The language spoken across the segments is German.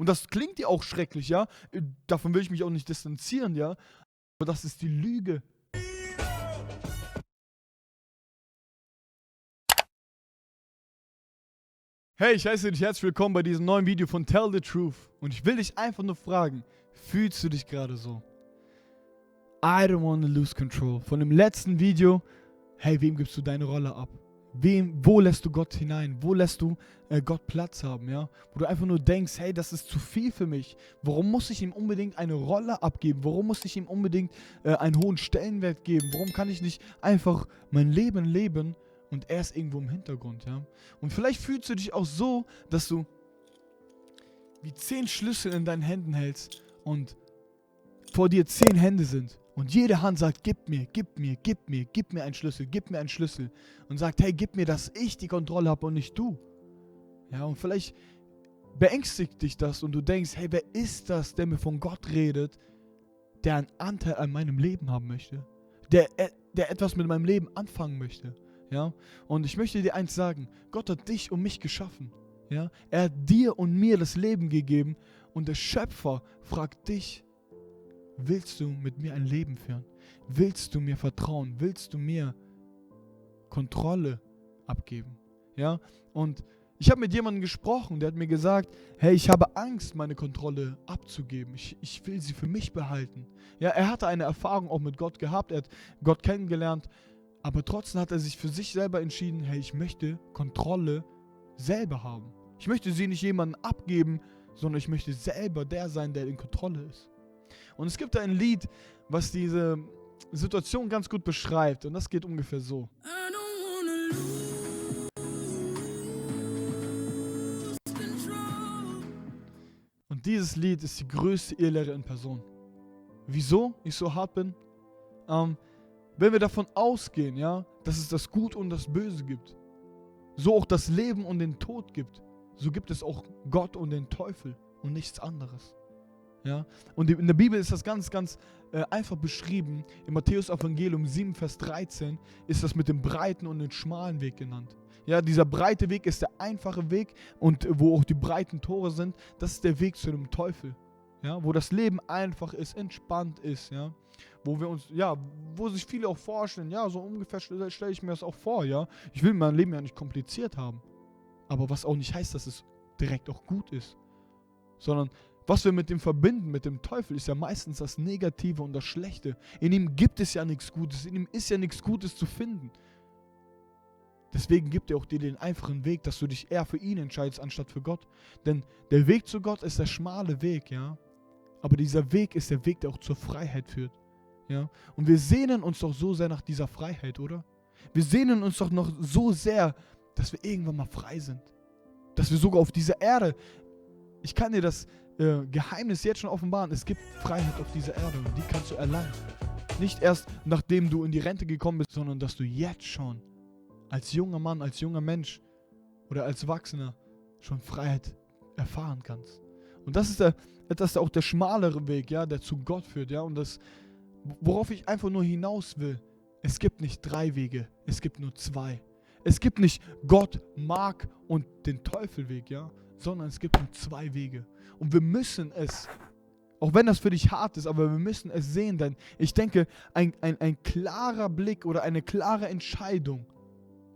Und das klingt dir auch schrecklich, ja. Davon will ich mich auch nicht distanzieren, ja. Aber das ist die Lüge. Hey, ich heiße dich herzlich willkommen bei diesem neuen Video von Tell the Truth. Und ich will dich einfach nur fragen, fühlst du dich gerade so? I don't want to lose control. Von dem letzten Video, hey, wem gibst du deine Rolle ab? Wo lässt du Gott hinein? Wo lässt du Gott Platz haben, ja? Wo du einfach nur denkst, hey, das ist zu viel für mich. Warum muss ich ihm unbedingt eine Rolle abgeben? Warum muss ich ihm unbedingt einen hohen Stellenwert geben? Warum kann ich nicht einfach mein Leben leben und er ist irgendwo im Hintergrund, ja? Und vielleicht fühlst du dich auch so, dass du wie 10 Schlüssel in deinen Händen hältst und vor dir 10 Hände sind. Und jede Hand sagt, gib mir einen Schlüssel. Und sagt, hey, gib mir, dass ich die Kontrolle habe und nicht du. Ja, und vielleicht beängstigt dich das und du denkst, hey, wer ist das, der mir von Gott redet, der einen Anteil an meinem Leben haben möchte? Der etwas mit meinem Leben anfangen möchte. Ja, und ich möchte dir eins sagen, Gott hat dich und mich geschaffen. Ja, er hat dir und mir das Leben gegeben und der Schöpfer fragt dich, willst du mit mir ein Leben führen? Willst du mir vertrauen? Willst du mir Kontrolle abgeben? Ja, und ich habe mit jemandem gesprochen, der hat mir gesagt, hey, ich habe Angst, meine Kontrolle abzugeben. Ich will sie für mich behalten. Ja, er hatte eine Erfahrung auch mit Gott gehabt, er hat Gott kennengelernt, aber trotzdem hat er sich für sich selber entschieden, hey, ich möchte Kontrolle selber haben. Ich möchte sie nicht jemandem abgeben, sondern ich möchte selber der sein, der in Kontrolle ist. Und es gibt ein Lied, was diese Situation ganz gut beschreibt. Und das geht ungefähr so. Und dieses Lied ist die größte Irrlehre in Person. Wieso ich so hart bin? Wenn wir davon ausgehen, ja, dass es das Gut und das Böse gibt, so auch das Leben und den Tod gibt, so gibt es auch Gott und den Teufel und nichts anderes. Ja? Und in der Bibel ist das ganz einfach beschrieben. Im Matthäus-Evangelium 7, Vers 13 ist das mit dem breiten und dem schmalen Weg genannt. Ja, dieser breite Weg ist der einfache Weg und wo auch die breiten Tore sind, das ist der Weg zu dem Teufel. Ja, wo das Leben einfach ist, entspannt ist, ja, wo sich viele auch vorstellen, ja, so ungefähr stelle ich mir das auch vor, ja. Ich will mein Leben ja nicht kompliziert haben, aber was auch nicht heißt, dass es direkt auch gut ist, sondern was wir mit dem verbinden, mit dem Teufel, ist ja meistens das Negative und das Schlechte. In ihm gibt es ja nichts Gutes, in ihm ist ja nichts Gutes zu finden. Deswegen gibt er auch dir den einfachen Weg, dass du dich eher für ihn entscheidest, anstatt für Gott. Denn der Weg zu Gott ist der schmale Weg, ja. Aber dieser Weg ist der Weg, der auch zur Freiheit führt, ja. Und wir sehnen uns doch so sehr nach dieser Freiheit, oder? Wir sehnen uns doch noch so sehr, dass wir irgendwann mal frei sind. Dass wir sogar auf dieser Erde, ich kann dir das Geheimnis jetzt schon offenbaren, es gibt Freiheit auf dieser Erde und die kannst du erlangen. Nicht erst, nachdem du in die Rente gekommen bist, sondern dass du jetzt schon als junger Mann, als junger Mensch oder als Erwachsener schon Freiheit erfahren kannst. Und das ist auch der schmalere Weg, ja, der zu Gott führt, ja, und das, worauf ich einfach nur hinaus will, es gibt nicht 3 Wege, es gibt nur 2. Es gibt nicht Gott, Mark und den Teufelweg, ja, sondern es gibt nur 2 Wege. Und wir müssen es, auch wenn das für dich hart ist, aber wir müssen es sehen, denn ich denke, ein klarer Blick oder eine klare Entscheidung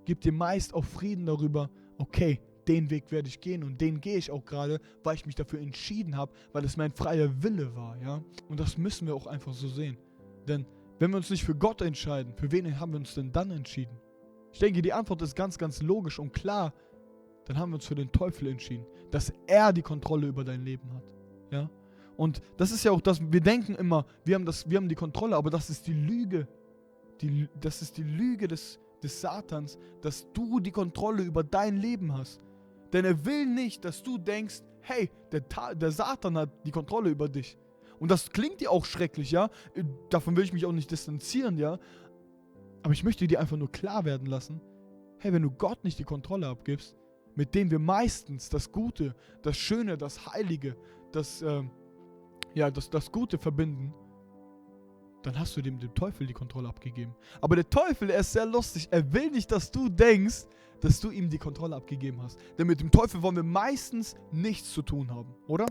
gibt dir meist auch Frieden darüber, okay, den Weg werde ich gehen und den gehe ich auch gerade, weil ich mich dafür entschieden habe, weil es mein freier Wille war, ja. Und das müssen wir auch einfach so sehen. Denn wenn wir uns nicht für Gott entscheiden, für wen haben wir uns denn dann entschieden? Ich denke, die Antwort ist ganz logisch und klar. Dann haben wir uns für den Teufel entschieden, dass er die Kontrolle über dein Leben hat, ja. Und das ist ja auch das, wir denken immer, wir haben die Kontrolle, aber das ist die Lüge. Das ist die Lüge des Satans, dass du die Kontrolle über dein Leben hast. Denn er will nicht, dass du denkst, hey, der Satan hat die Kontrolle über dich. Und das klingt dir auch schrecklich, ja. Davon will ich mich auch nicht distanzieren, ja. Aber ich möchte dir einfach nur klar werden lassen, hey, wenn du Gott nicht die Kontrolle abgibst, mit dem wir meistens das Gute, das Schöne, das Heilige, das Gute verbinden, dann hast du dem Teufel die Kontrolle abgegeben. Aber der Teufel, er ist sehr lustig. Er will nicht, dass du denkst, dass du ihm die Kontrolle abgegeben hast. Denn mit dem Teufel wollen wir meistens nichts zu tun haben, oder?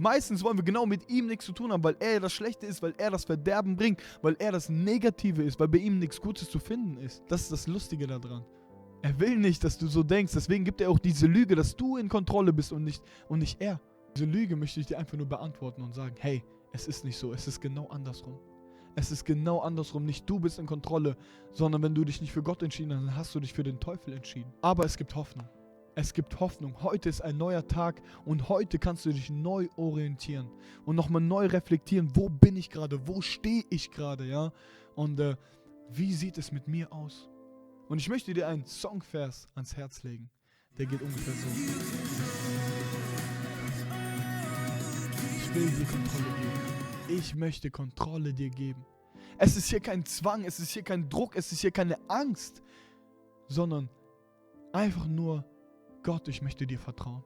Meistens wollen wir genau mit ihm nichts zu tun haben, weil er das Schlechte ist, weil er das Verderben bringt, weil er das Negative ist, weil bei ihm nichts Gutes zu finden ist. Das ist das Lustige daran. Er will nicht, dass du so denkst, deswegen gibt er auch diese Lüge, dass du in Kontrolle bist und nicht er. Diese Lüge möchte ich dir einfach nur beantworten und sagen, hey, es ist nicht so, es ist genau andersrum. Es ist genau andersrum, nicht du bist in Kontrolle, sondern wenn du dich nicht für Gott entschieden hast, dann hast du dich für den Teufel entschieden. Aber es gibt Hoffnung. Es gibt Hoffnung. Heute ist ein neuer Tag und heute kannst du dich neu orientieren und nochmal neu reflektieren, wo bin ich gerade, wo stehe ich gerade, ja? Und wie sieht es mit mir aus? Und ich möchte dir einen Songvers ans Herz legen. Der geht ungefähr so. Ich will dir Kontrolle geben. Ich möchte Kontrolle dir geben. Es ist hier kein Zwang, es ist hier kein Druck, es ist hier keine Angst, sondern einfach nur, Gott, ich möchte dir vertrauen.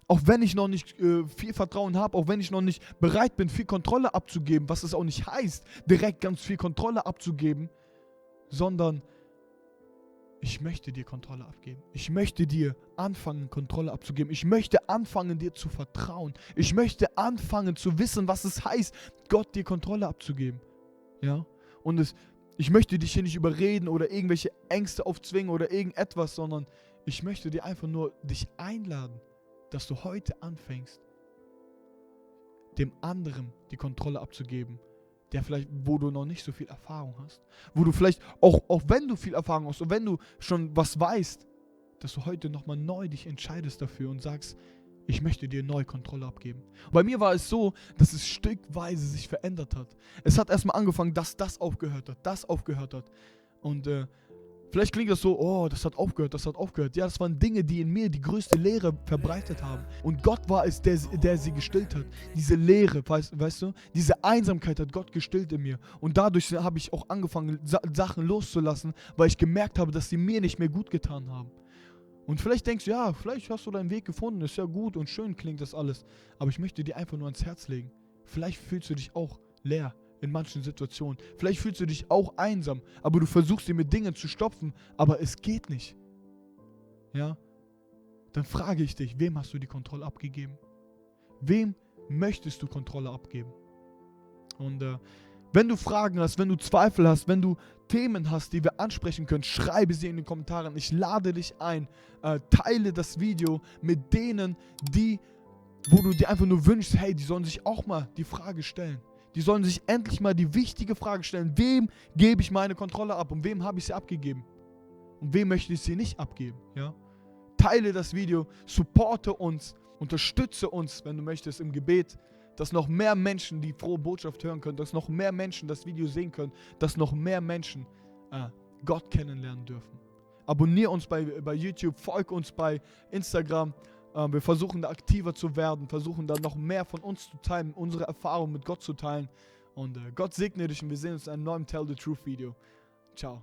Auch wenn ich noch nicht viel Vertrauen habe, auch wenn ich noch nicht bereit bin, viel Kontrolle abzugeben, was es auch nicht heißt, direkt ganz viel Kontrolle abzugeben, sondern ich möchte dir Kontrolle abgeben. Ich möchte dir anfangen, Kontrolle abzugeben. Ich möchte anfangen, dir zu vertrauen. Ich möchte anfangen zu wissen, was es heißt, Gott dir Kontrolle abzugeben. Ja? Und ich möchte dich hier nicht überreden oder irgendwelche Ängste aufzwingen oder irgendetwas, sondern ich möchte dir einfach nur dich einladen, dass du heute anfängst, dem anderen die Kontrolle abzugeben, der vielleicht, wo du noch nicht so viel Erfahrung hast, wo du vielleicht, auch wenn du viel Erfahrung hast und wenn du schon was weißt, dass du heute nochmal neu dich entscheidest dafür und sagst, ich möchte dir neu Kontrolle abgeben. Und bei mir war es so, dass es stückweise sich verändert hat. Es hat erstmal angefangen, dass das aufgehört hat. Und vielleicht klingt das so, oh, das hat aufgehört. Ja, das waren Dinge, die in mir die größte Leere verbreitet haben. Und Gott war es, der sie gestillt hat. Diese Leere, weißt du, diese Einsamkeit hat Gott gestillt in mir. Und dadurch habe ich auch angefangen, Sachen loszulassen, weil ich gemerkt habe, dass sie mir nicht mehr gut getan haben. Und vielleicht denkst du, ja, vielleicht hast du deinen Weg gefunden, ist ja gut und schön klingt das alles. Aber ich möchte dir einfach nur ans Herz legen. Vielleicht fühlst du dich auch leer in manchen Situationen. Vielleicht fühlst du dich auch einsam, aber du versuchst dir mit Dingen zu stopfen, aber es geht nicht. Ja? Dann frage ich dich, wem hast du die Kontrolle abgegeben? Wem möchtest du Kontrolle abgeben? Und wenn du Fragen hast, wenn du Zweifel hast, wenn du Themen hast, die wir ansprechen können, schreibe sie in den Kommentaren. Ich lade dich ein, teile das Video mit denen, wo du dir einfach nur wünschst, hey, die sollen sich auch mal die Frage stellen. Die sollen sich endlich mal die wichtige Frage stellen, wem gebe ich meine Kontrolle ab und wem habe ich sie abgegeben? Und wem möchte ich sie nicht abgeben? Ja? Teile das Video, supporte uns, unterstütze uns, wenn du möchtest, im Gebet, dass noch mehr Menschen die frohe Botschaft hören können, dass noch mehr Menschen das Video sehen können, dass noch mehr Menschen Gott kennenlernen dürfen. Abonniere uns bei YouTube, folge uns bei Instagram. Wir versuchen da aktiver zu werden, versuchen da noch mehr von uns zu teilen, unsere Erfahrungen mit Gott zu teilen. Und Gott segne dich und wir sehen uns in einem neuen Tell the Truth Video. Ciao.